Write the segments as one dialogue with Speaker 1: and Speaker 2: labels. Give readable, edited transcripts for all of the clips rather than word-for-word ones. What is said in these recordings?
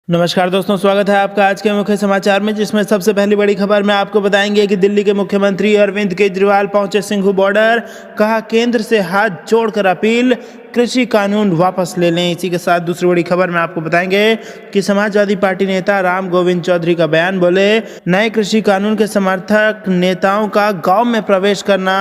Speaker 1: नमस्कार दोस्तों, स्वागत है आपका आज के मुख्य समाचार में, जिसमें सबसे पहली बड़ी खबर में आपको बताएंगे कि दिल्ली के मुख्यमंत्री अरविंद केजरीवाल पहुंचे सिंघू बॉर्डर। कहा केंद्र से हाथ जोड़कर अपील, कृषि कानून वापस ले लें। इसी के साथ दूसरी बड़ी खबर में आपको बताएंगे कि समाजवादी पार्टी नेता राम गोविंद चौधरी का बयान। बोले नए कृषि कानून के समर्थक नेताओं का गांव में प्रवेश करना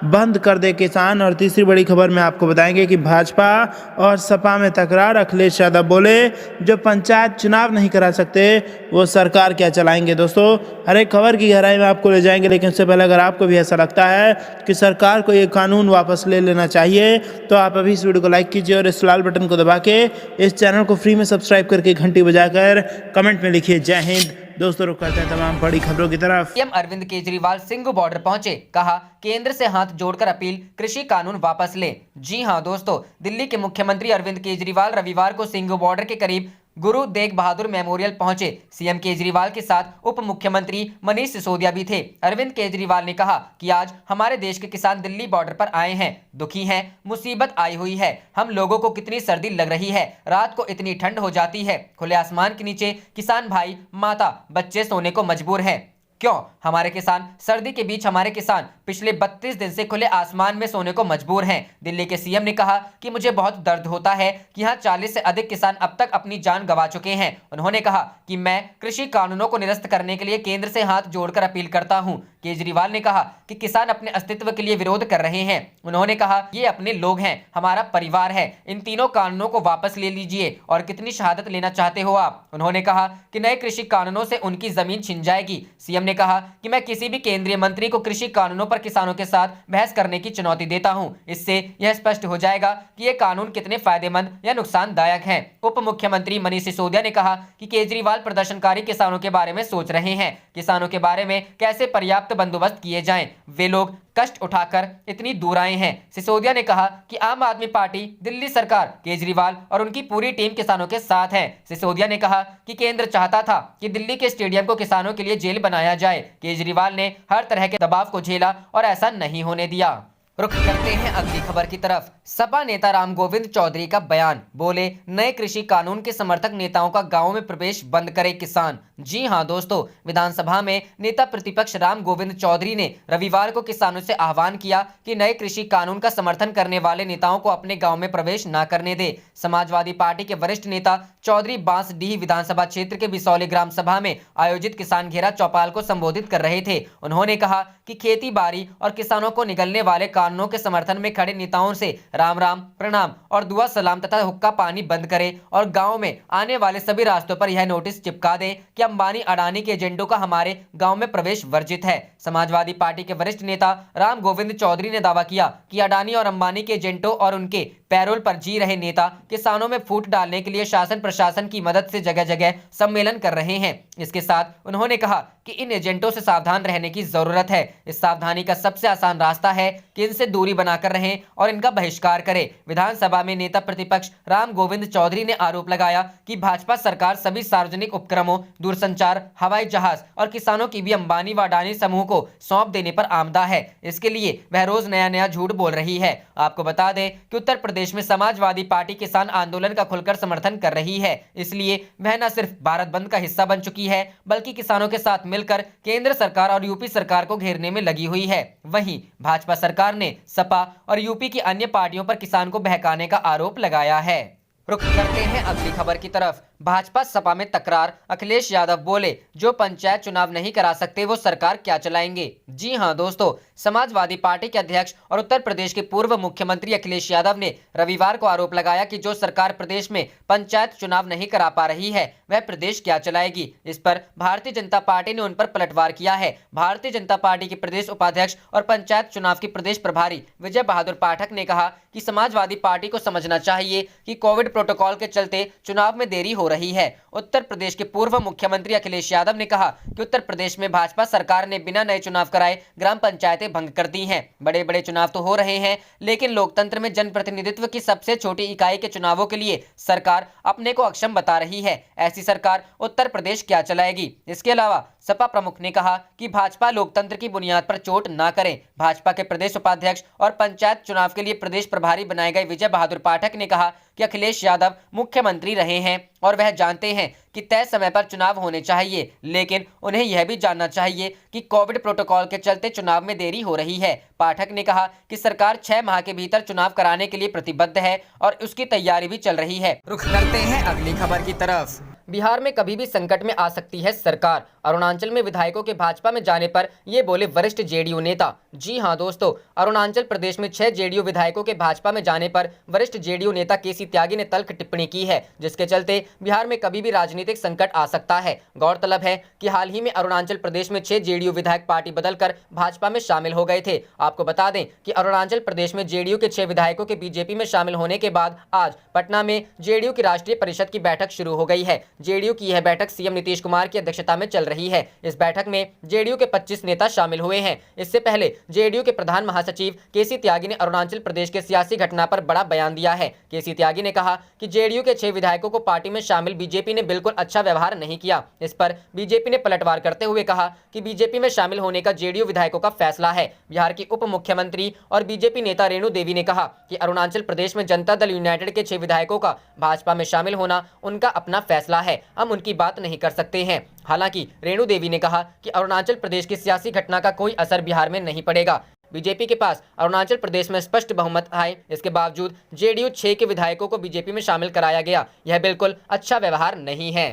Speaker 1: बंद कर दे किसान। और तीसरी बड़ी खबर में आपको बताएंगे कि भाजपा और सपा में तकरार। अखिलेश यादव बोले जो पंचायत चुनाव नहीं करा सकते वो सरकार क्या चलाएंगे। दोस्तों, हर एक खबर की गहराई में आपको ले जाएंगे, लेकिन उससे पहले अगर आपको भी ऐसा लगता है कि सरकार को ये कानून वापस ले लेना चाहिए तो आप अभी इस वीडियो को लाइक कीजिए और इस लाल बटन को दबा के इस चैनल को फ्री में सब्सक्राइब करके घंटी बजाकर कमेंट में लिखिए जय हिंद। दोस्तों, रुक करते हैं तमाम बड़ी खबरों की तरफ।
Speaker 2: सीएम अरविंद केजरीवाल सिंघू बॉर्डर पहुंचे। कहा केंद्र से हाथ जोड़कर अपील, कृषि कानून वापस ले। जी हां दोस्तों, दिल्ली के मुख्यमंत्री अरविंद केजरीवाल रविवार को सिंघू बॉर्डर के करीब गुरु तेग बहादुर मेमोरियल पहुंचे। सीएम केजरीवाल के साथ उप मुख्यमंत्री मनीष सिसोदिया भी थे। अरविंद केजरीवाल ने कहा कि आज हमारे देश के किसान दिल्ली बॉर्डर पर आए हैं, दुखी हैं, मुसीबत आई हुई है। हम लोगों को कितनी सर्दी लग रही है, रात को इतनी ठंड हो जाती है, खुले आसमान के नीचे किसान भाई, माता, बच्चे सोने को मजबूर हैं। क्यों? हमारे किसान, सर्दी के बीच हमारे किसान पिछले 32 दिन से खुले आसमान में सोने को मजबूर हैं। दिल्ली के सीएम ने कहा कि मुझे बहुत दर्द होता है कि यहाँ 40 से अधिक किसान अब तक अपनी जान गंवा चुके हैं। उन्होंने कहा कि मैं कृषि कानूनों को निरस्त करने के लिए केंद्र से हाथ जोड़कर अपील करता हूँ। केजरीवाल ने कहा कि किसान अपने अस्तित्व के लिए विरोध कर रहे हैं। उन्होंने कहा ये अपने लोग हैं, हमारा परिवार है। इन तीनों कानूनों को वापस ले लीजिए और कितनी शहादत लेना चाहते हो आप। उन्होंने कहा कि नए कृषि कानूनों से उनकी जमीन छिन जाएगी। सीएम ने कहा कि मैं किसी भी केंद्रीय मंत्री को कृषि कानूनों पर किसानों के साथ बहस करने की चुनौती देता हूं। इससे यह स्पष्ट हो जाएगा कि ये कानून कितने फायदेमंद या नुकसानदायक हैं। उप मुख्यमंत्री मनीष सिसोदिया ने कहा कि केजरीवाल प्रदर्शनकारी किसानों के बारे में सोच रहे हैं, किसानों के बारे में कैसे पर्याप्त बंदोबस्त किए जाएं। वे लोग कष्ट उठाकर इतनी दूर आए हैं। सिसोदिया ने कहा कि आम आदमी पार्टी, दिल्ली सरकार, केजरीवाल और उनकी पूरी टीम किसानों के साथ है। सिसोदिया ने कहा कि केंद्र चाहता था कि दिल्ली के स्टेडियम को किसानों के लिए जेल बनाया जाए। केजरीवाल ने हर तरह के दबाव को झेला और ऐसा नहीं होने दिया। रुख करते हैं अगली खबर की तरफ। सपा नेता राम गोविंद चौधरी का बयान। बोले नए कृषि कानून के समर्थक नेताओं का गांव में प्रवेश बंद करे किसान। जी हां दोस्तों, विधानसभा में नेता प्रतिपक्ष राम गोविंद चौधरी ने रविवार को किसानों से आह्वान किया कि नए कृषि कानून का समर्थन करने वाले नेताओं को अपने गांव में प्रवेश न करने दे। समाजवादी पार्टी के वरिष्ठ नेता चौधरी बांसडीह विधानसभा क्षेत्र के बिसौली ग्राम सभा में आयोजित किसान घेरा चौपाल को संबोधित कर रहे थे। उन्होंने कहा कि खेती बाड़ी और किसानों को निगलने वाले कानूनों के समर्थन में खड़े नेताओं से राम राम, प्रणाम और दुआ सलाम तथा हुक्का पानी बंद करें और गांव में आने वाले सभी रास्तों पर यह नोटिस चिपका दें कि अंबानी अडानी के एजेंटों का हमारे गांव में प्रवेश वर्जित है। समाजवादी पार्टी के वरिष्ठ नेता राम गोविंद चौधरी ने दावा किया कि अडानी और अंबानी के एजेंटों और उनके पैरोल पर जी रहे नेता किसानों में फूट डालने के लिए शासन प्रशासन की मदद से जगह जगह सम्मेलन कर रहे हैं। इसके साथ उन्होंने कहा कि इन एजेंटों से सावधान रहने की जरूरत है। इस सावधानी का सबसे आसान रास्ता है कि इनसे दूरी बनाकर रहें और इनका बहिष्कार करें। विधानसभा में नेता प्रतिपक्ष राम गोविंद चौधरी ने आरोप लगाया कि भाजपा सरकार सभी सार्वजनिक उपक्रमों, दूरसंचार, हवाई जहाज और किसानों की भी अंबानी व अडानी समूह को सौंप देने पर आमदा है। इसके लिए वह रोज नया नया झूठ बोल रही है। आपको बता दें कि उत्तर प्रदेश में समाजवादी पार्टी किसान आंदोलन का खुलकर समर्थन कर रही है। इसलिए वह न सिर्फ भारत बंद का हिस्सा बन चुकी है, बल्कि किसानों के साथ मिलकर केंद्र सरकार और यूपी सरकार को घेरने में लगी हुई है। वहीं भाजपा सरकार ने सपा और यूपी की अन्य पार्टियों पर किसान को बहकाने का आरोप लगाया है। रुख करते हैं अगली खबर की तरफ। भाजपा सपा में तकरार। अखिलेश यादव बोले जो पंचायत चुनाव नहीं करा सकते वो सरकार क्या चलाएंगे। जी हां दोस्तों, समाजवादी पार्टी के अध्यक्ष और उत्तर प्रदेश के पूर्व मुख्यमंत्री अखिलेश यादव ने रविवार को आरोप लगाया कि जो सरकार प्रदेश में पंचायत चुनाव नहीं करा पा रही है वह प्रदेश क्या चलाएगी। इस पर भारतीय जनता पार्टी ने उन पर पलटवार किया है। भारतीय जनता पार्टी के प्रदेश उपाध्यक्ष और पंचायत चुनाव के प्रदेश प्रभारी विजय बहादुर पाठक ने कहा कि समाजवादी पार्टी को समझना चाहिए कि कोविड प्रोटोकॉल के चलते चुनाव में देरी हो रही है। उत्तर प्रदेश के पूर्व मुख्यमंत्री अखिलेश यादव ने कहा कि उत्तर प्रदेश में भाजपा सरकार ने बिना नए चुनाव कराए ग्राम पंचायतें भंग कर दी हैं। बड़े बड़े चुनाव तो हो रहे हैं, लेकिन लोकतंत्र में जनप्रतिनिधित्व की सबसे छोटी इकाई के चुनावों के लिए सरकार अपने को अक्षम बता रही है। ऐसी सरकार उत्तर प्रदेश क्या चलाएगी। इसके अलावा सपा प्रमुख ने कहा कि भाजपा लोकतंत्र की बुनियाद पर चोट न करे। भाजपा के प्रदेश उपाध्यक्ष और पंचायत चुनाव के लिए प्रदेश प्रभारी बनाए गए विजय बहादुर पाठक ने कहा कि अखिलेश यादव मुख्यमंत्री रहे हैं और वह जानते हैं कि तय समय पर चुनाव होने चाहिए, लेकिन उन्हें यह भी जानना चाहिए कि कोविड प्रोटोकॉल के चलते चुनाव में देरी हो रही है। पाठक ने कहा कि सरकार 6 माह के भीतर चुनाव कराने के लिए प्रतिबद्ध है और उसकी तैयारी भी चल रही है। रुख करते हैं अगली खबर की तरफ। बिहार में कभी भी संकट में आ सकती है सरकार। अरुणाचल में विधायकों के भाजपा में जाने पर ये बोले वरिष्ठ जेडीयू नेता। जी हां दोस्तों, अरुणाचल प्रदेश में 6 जेडीयू विधायकों के भाजपा में जाने पर वरिष्ठ जेडीयू नेता केसी त्यागी ने तल्ख टिप्पणी की है, जिसके चलते बिहार में कभी भी राजनीतिक संकट आ सकता है। गौरतलब है कि हाल ही में अरुणाचल प्रदेश में 6 जेडीयू विधायक पार्टी बदलकर भाजपा में शामिल हो गए थे। आपको बता दें कि अरुणाचल प्रदेश में जेडीयू के 6 विधायकों के बीजेपी में शामिल होने के बाद आज पटना में जेडीयू की राष्ट्रीय परिषद की बैठक शुरू हो गई है। जेडीयू की यह बैठक सीएम नीतीश कुमार की अध्यक्षता में चल रही है। इस बैठक में जेडीयू के 25 नेता शामिल हुए हैं। इससे पहले जेडीयू के प्रधान महासचिव केसी त्यागी ने अरुणाचल प्रदेश के सियासी घटना पर बड़ा बयान दिया है। केसी त्यागी ने कहा कि जेडीयू के 6 विधायकों को पार्टी में शामिल बीजेपी ने बिल्कुल अच्छा व्यवहार नहीं किया। इस पर बीजेपी ने पलटवार करते हुए कहा कि बीजेपी में शामिल होने का जेडीयू विधायकों का फैसला है। बिहार की उप मुख्यमंत्री और बीजेपी नेता रेणु देवी ने कहा कि अरुणाचल प्रदेश में जनता दल यूनाइटेड के 6 विधायकों का भाजपा में शामिल होना उनका अपना फैसला है, हम उनकी बात नहीं कर सकते हैं। हालांकि रेणु देवी ने कहा कि अरुणाचल प्रदेश की सियासी घटना का कोई असर बिहार में नहीं पड़ेगा। बीजेपी के पास अरुणाचल प्रदेश में स्पष्ट बहुमत है, इसके बावजूद जेडीयू 6 के विधायकों को बीजेपी में शामिल कराया गया। यह बिल्कुल अच्छा व्यवहार नहीं है।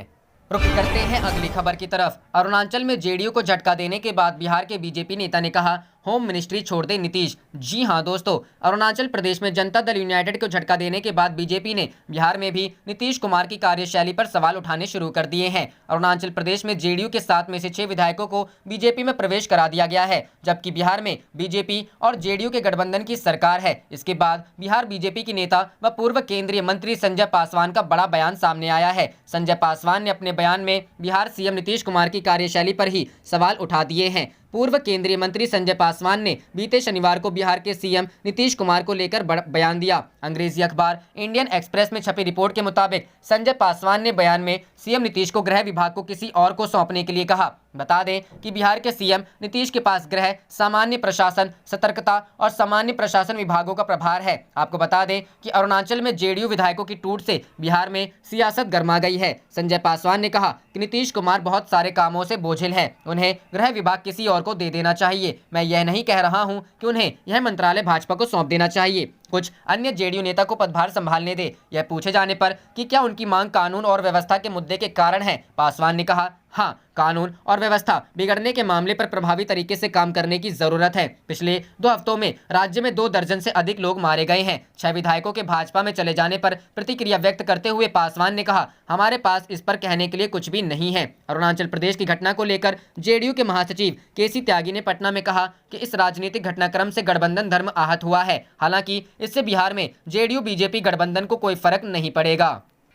Speaker 2: रुख करते हैं अगली खबर की तरफ। अरुणाचल में जेडीयू को झटका देने के बाद बिहार के बीजेपी नेता ने कहा होम मिनिस्ट्री छोड़ दे नीतीश। जी हां दोस्तों, अरुणाचल प्रदेश में जनता दल यूनाइटेड को झटका देने के बाद बीजेपी ने बिहार में भी नीतीश कुमार की कार्यशैली पर सवाल उठाने शुरू कर दिए हैं। अरुणाचल प्रदेश में जेडीयू के 7 में से 6 विधायकों को बीजेपी में प्रवेश करा दिया गया है, जबकि बिहार में बीजेपी और जेडीयू के गठबंधन की सरकार है। इसके बाद बिहार बीजेपी की नेता व पूर्व केंद्रीय मंत्री संजय पासवान का बड़ा बयान सामने आया है। संजय पासवान ने अपने बयान में बिहार सीएम नीतीश कुमार की कार्यशैली पर ही सवाल उठा दिए हैं। पूर्व केंद्रीय मंत्री संजय पासवान ने बीते शनिवार को बिहार के सीएम नीतीश कुमार को लेकर बयान दिया। अंग्रेजी अखबार इंडियन एक्सप्रेस में छपी रिपोर्ट के मुताबिक संजय पासवान ने बयान में सीएम नीतीश को गृह विभाग को किसी और को सौंपने के लिए कहा। बता दें कि बिहार के सीएम नीतीश के पास गृह, सामान्य प्रशासन, सतर्कता और सामान्य प्रशासन विभागों का प्रभार है। आपको बता दें कि अरुणाचल में जेडीयू विधायकों की टूट से बिहार में सियासत गर्मा गई है। संजय पासवान ने कहा कि नीतीश कुमार बहुत सारे कामों से बोझिल है, उन्हें गृह विभाग किसी और को दे देना चाहिए। मैं यह नहीं कह रहा हूं कि उन्हें यह मंत्रालय भाजपा को सौंप देना चाहिए, कुछ अन्य जेडीयू नेता को पदभार संभालने दे। यह पूछे जाने पर कि क्या उनकी मांग कानून और व्यवस्था के मुद्दे के कारण है, पासवान ने कहा हाँ, कानून और व्यवस्था बिगड़ने के मामले पर प्रभावी तरीके से काम करने की जरूरत है। पिछले 2 हफ्तों में राज्य में 2 दर्जन से अधिक लोग मारे गए हैं। 6 विधायकों के भाजपा में चले जाने पर प्रतिक्रिया व्यक्त करते हुए पासवान ने कहा हमारे पास इस पर कहने के लिए कुछ भी नहीं है। अरुणाचल प्रदेश की घटना को लेकर जेडीयू के महासचिव केसी त्यागी ने पटना में कहा कि इस राजनीतिक घटनाक्रम से गठबंधन धर्म आहत हुआ है। हालांकि इससे बिहार में जेडीयू बीजेपी गठबंधन को कोई फर्क नहीं पड़ेगा।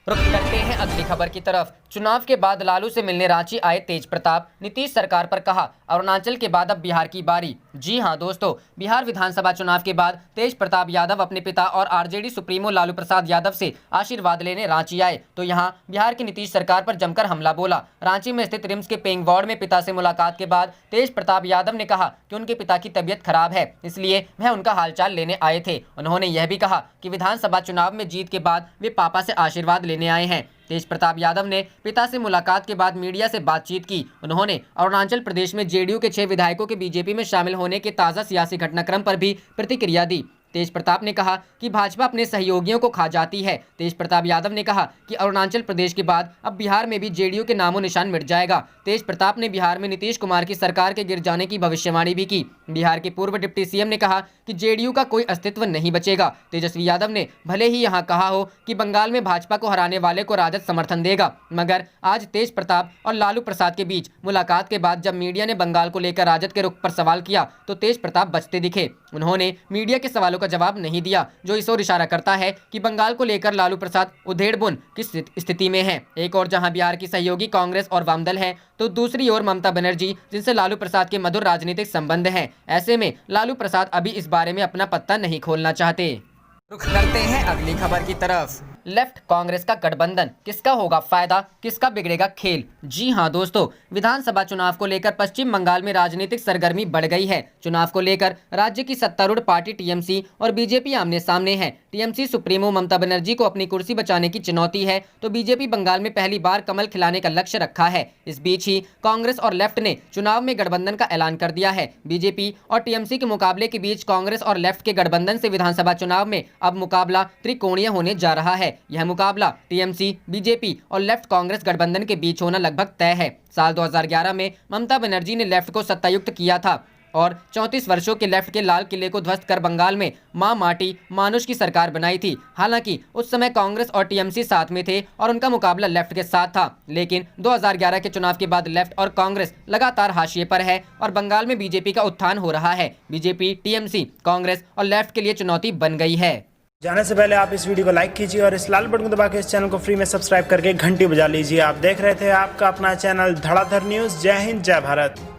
Speaker 2: रुख करते हैं अगली खबर की तरफ। चुनाव के बाद लालू से मिलने रांची आए तेज प्रताप। नीतीश सरकार पर कहा अरुणाचल के बाद अब बिहार की बारी। जी हां दोस्तों, बिहार विधानसभा चुनाव के बाद तेज प्रताप यादव अपने पिता और आरजेडी सुप्रीमो लालू प्रसाद यादव से आशीर्वाद लेने रांची आए तो यहां बिहार की नीतीश सरकार पर जमकर हमला बोला। रांची में स्थित रिम्स के पेइंग वार्ड में पिता से मुलाकात के बाद तेज प्रताप यादव ने कहा कि उनके पिता की तबीयत खराब है, इसलिए वह उनका हालचाल लेने आए थे। उन्होंने यह भी कहा कि विधानसभा चुनाव में जीत के बाद वे पापा से आशीर्वाद लेने आए हैं। तेज प्रताप यादव ने पिता से मुलाकात के बाद मीडिया से बातचीत की। उन्होंने अरुणाचल प्रदेश में जेडीयू के 6 विधायकों के बीजेपी में शामिल होने के ताज़ा सियासी घटनाक्रम पर भी प्रतिक्रिया दी। तेज प्रताप ने कहा कि भाजपा अपने सहयोगियों को खा जाती है। तेज प्रताप यादव ने कहा कि अरुणाचल प्रदेश के बाद अब बिहार में भी जेडीयू के नामो निशान मिट जाएगा। तेज प्रताप ने बिहार में नीतीश कुमार की सरकार के गिर जाने की भविष्यवाणी भी की। बिहार के पूर्व डिप्टी सीएम ने कहा कि जेडीयू का कोई अस्तित्व नहीं बचेगा। तेजस्वी यादव ने भले ही यहाँ कहा हो कि बंगाल में भाजपा को हराने वाले को राजद समर्थन देगा, मगर आज तेज प्रताप और लालू प्रसाद के बीच मुलाकात के बाद जब मीडिया ने बंगाल को लेकर राजद के रुख पर सवाल किया तो तेज प्रताप बचते दिखे। उन्होंने मीडिया के सवालों का जवाब नहीं दिया, जो इस ओर इशारा करता है कि बंगाल को लेकर लालू प्रसाद उधेड़बुन की स्थिति में है। एक और जहां बिहार की सहयोगी कांग्रेस और वामदल है, तो दूसरी ओर ममता बनर्जी, जिनसे लालू प्रसाद के मधुर राजनीतिक संबंध हैं। ऐसे में लालू प्रसाद अभी इस बारे में अपना पत्ता नहीं खोलना चाहते। रुख करते हैं अगली खबर की तरफ। लेफ्ट कांग्रेस का गठबंधन, किसका होगा फायदा, किसका बिगड़ेगा खेल। जी हां दोस्तों, विधानसभा चुनाव को लेकर पश्चिम बंगाल में राजनीतिक सरगर्मी बढ़ गई है। चुनाव को लेकर राज्य की सत्तारूढ़ पार्टी टीएमसी और बीजेपी आमने सामने है। टीएमसी सुप्रीमो ममता बनर्जी को अपनी कुर्सी बचाने की चुनौती है, तो बीजेपी बंगाल में पहली बार कमल खिलाने का लक्ष्य रखा है। इस बीच ही कांग्रेस और लेफ्ट ने चुनाव में गठबंधन का ऐलान कर दिया है। बीजेपी और टीएमसी के मुकाबले के बीच कांग्रेस और लेफ्ट के गठबंधन से विधानसभा चुनाव में अब मुकाबला त्रिकोणीय होने जा रहा है। यह मुकाबला टीएमसी, बीजेपी और लेफ्ट कांग्रेस गठबंधन के बीच होना लगभग तय है। साल 2011 में ममता बनर्जी ने लेफ्ट को सत्तायुक्त किया था और 34 वर्षों के लेफ्ट के लाल किले को ध्वस्त कर बंगाल में मां माटी मानुष की सरकार बनाई थी। हालांकि उस समय कांग्रेस और टीएमसी साथ में थे और उनका मुकाबला लेफ्ट के साथ था, लेकिन 2011 के चुनाव के बाद लेफ्ट और कांग्रेस लगातार हाशिए पर है और बंगाल में बीजेपी का उत्थान हो रहा है। बीजेपी, टीएमसी, कांग्रेस और लेफ्ट के लिए चुनौती बन गई है।
Speaker 1: जाने से पहले आप इस वीडियो को लाइक कीजिए और इस लाल बटन को दबा के इस चैनल को फ्री में सब्सक्राइब करके घंटी बजा लीजिए। आप देख रहे थे आपका अपना चैनल धड़ाधड़ न्यूज़। जय हिंद, जय भारत।